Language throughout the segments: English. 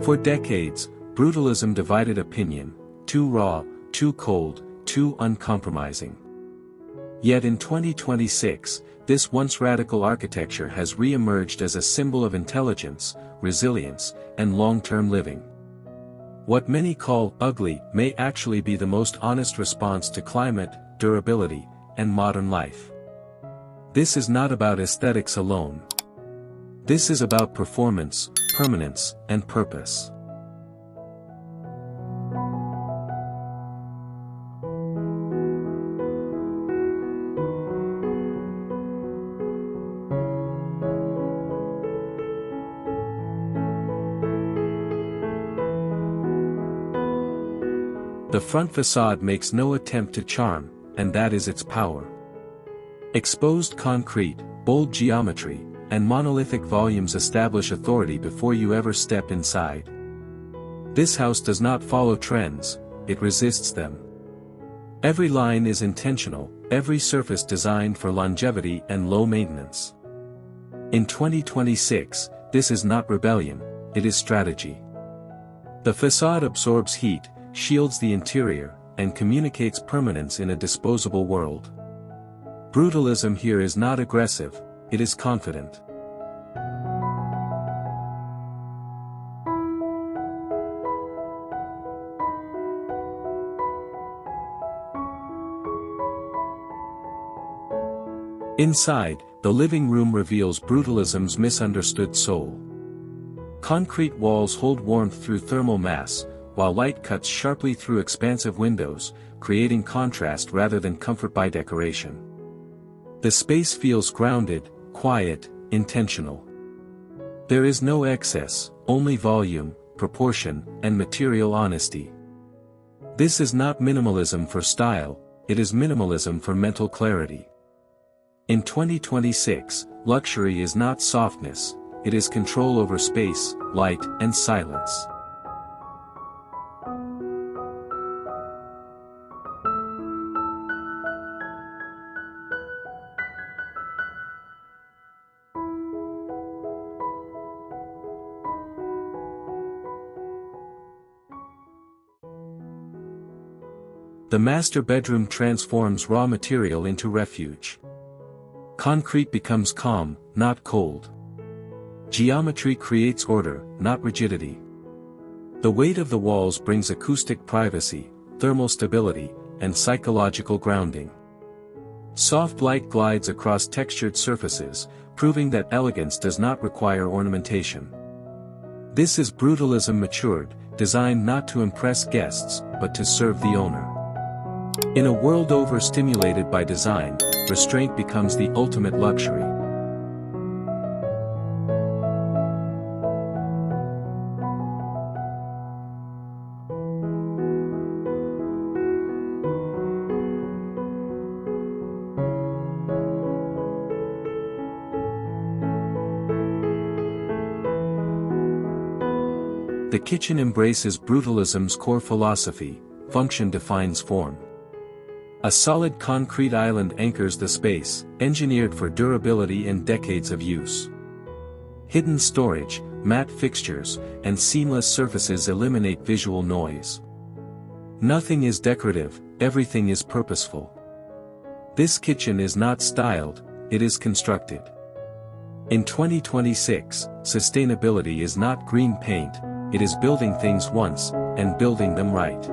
For decades, brutalism divided opinion, too raw, too cold, too uncompromising. Yet in 2026, this once radical architecture has re-emerged as a symbol of intelligence, resilience, and long-term living. What many call ugly may actually be the most honest response to climate, durability, and modern life. This is not about aesthetics alone. This is about performance, permanence, and purpose. The front facade makes no attempt to charm, and that is its power. Exposed concrete, bold geometry, and monolithic volumes establish authority before you ever step inside. This house does not follow trends, it resists them. Every line is intentional, every surface designed for longevity and low maintenance. In 2026, this is not rebellion, it is strategy. The facade absorbs heat, shields the interior, and communicates permanence in a disposable world. Brutalism here is not aggressive, it is confident. Inside, the living room reveals brutalism's misunderstood soul. Concrete walls hold warmth through thermal mass, while light cuts sharply through expansive windows, creating contrast rather than comfort by decoration. The space feels grounded, quiet, intentional. There is no excess, only volume, proportion, and material honesty. This is not minimalism for style, it is minimalism for mental clarity. In 2026, luxury is not softness, it is control over space, light, and silence. The master bedroom transforms raw material into refuge. Concrete becomes calm, not cold. Geometry creates order, not rigidity. The weight of the walls brings acoustic privacy, thermal stability, and psychological grounding. Soft light glides across textured surfaces, proving that elegance does not require ornamentation. This is brutalism matured, designed not to impress guests, but to serve the owner. In a world overstimulated by design, restraint becomes the ultimate luxury. The kitchen embraces brutalism's core philosophy: function defines form. A solid concrete island anchors the space, engineered for durability and decades of use. Hidden storage, matte fixtures, and seamless surfaces eliminate visual noise. Nothing is decorative, everything is purposeful. This kitchen is not styled, it is constructed. In 2026, sustainability is not green paint, it is building things once, and building them right.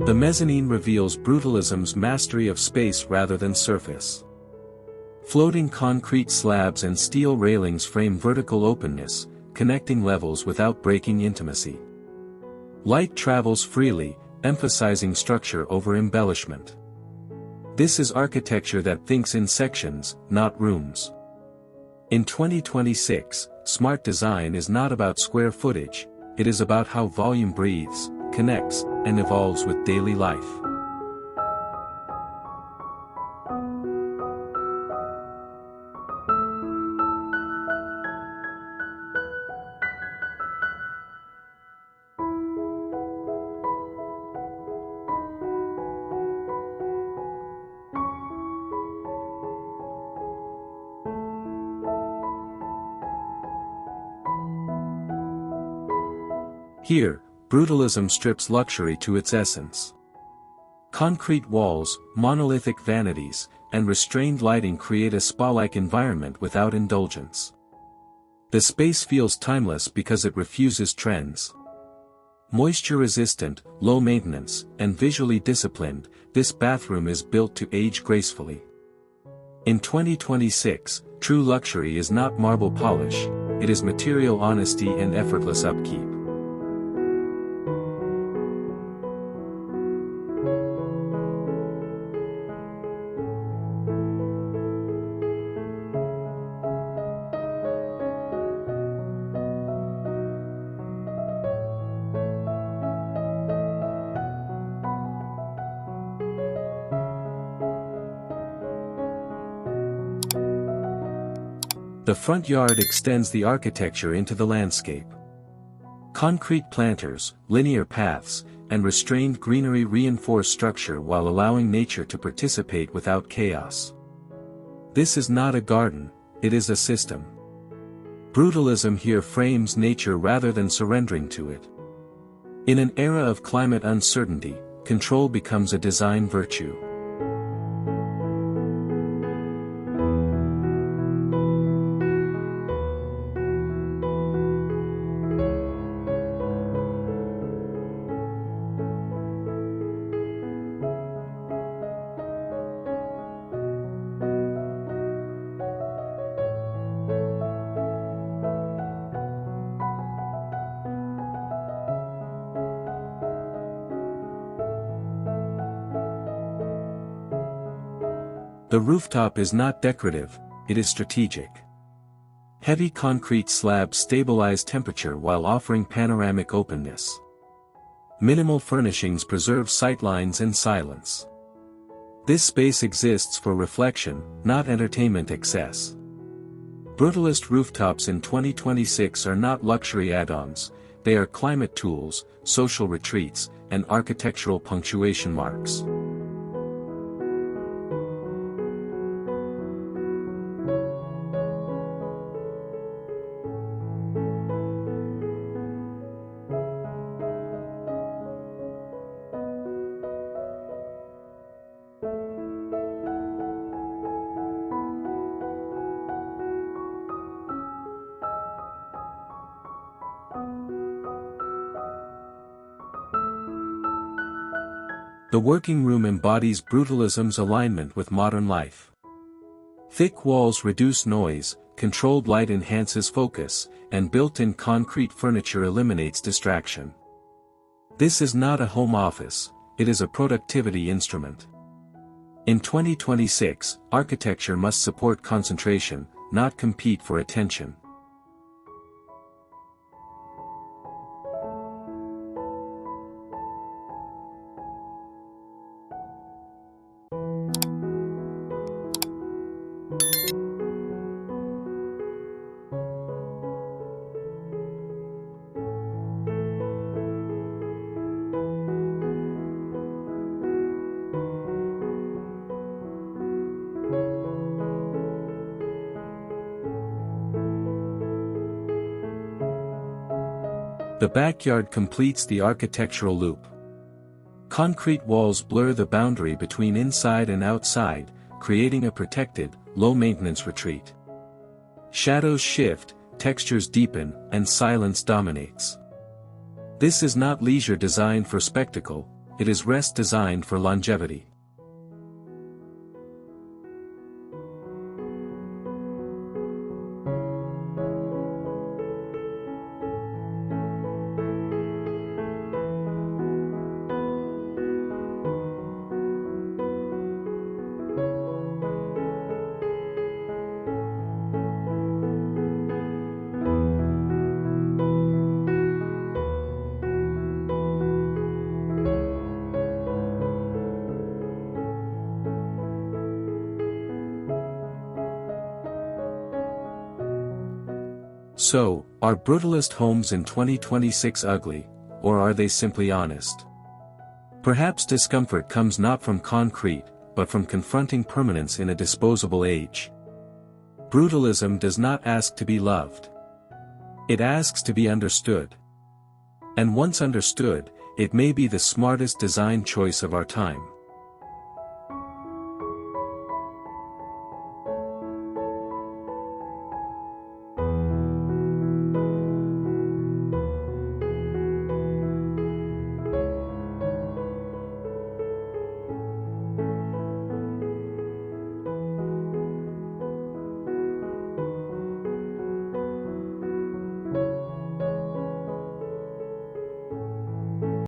The mezzanine reveals brutalism's mastery of space rather than surface. Floating concrete slabs and steel railings frame vertical openness, connecting levels without breaking intimacy. Light travels freely, emphasizing structure over embellishment. This is architecture that thinks in sections, not rooms. In 2026, smart design is not about square footage, it is about how volume breathes, connects, and evolves with daily life. Here, brutalism strips luxury to its essence. Concrete walls, monolithic vanities, and restrained lighting create a spa-like environment without indulgence. The space feels timeless because it refuses trends. Moisture-resistant, low-maintenance, and visually disciplined, this bathroom is built to age gracefully. In 2026, true luxury is not marble polish, it is material honesty and effortless upkeep. The front yard extends the architecture into the landscape. Concrete planters, linear paths, and restrained greenery reinforce structure while allowing nature to participate without chaos. This is not a garden, it is a system. Brutalism here frames nature rather than surrendering to it. In an era of climate uncertainty, control becomes a design virtue. The rooftop is not decorative, it is strategic. Heavy concrete slabs stabilize temperature while offering panoramic openness. Minimal furnishings preserve sightlines and silence. This space exists for reflection, not entertainment excess. Brutalist rooftops in 2026 are not luxury add-ons, they are climate tools, social retreats, and architectural punctuation marks. The working room embodies brutalism's alignment with modern life. Thick walls reduce noise, controlled light enhances focus, and built-in concrete furniture eliminates distraction. This is not a home office, it is a productivity instrument. In 2026, architecture must support concentration, not compete for attention. The backyard completes the architectural loop. Concrete walls blur the boundary between inside and outside, creating a protected, low-maintenance retreat. Shadows shift, textures deepen, and silence dominates. This is not leisure designed for spectacle, it is rest designed for longevity. So, are brutalist homes in 2026 ugly, or are they simply honest? Perhaps discomfort comes not from concrete, but from confronting permanence in a disposable age. Brutalism does not ask to be loved. It asks to be understood. And once understood, it may be the smartest design choice of our time.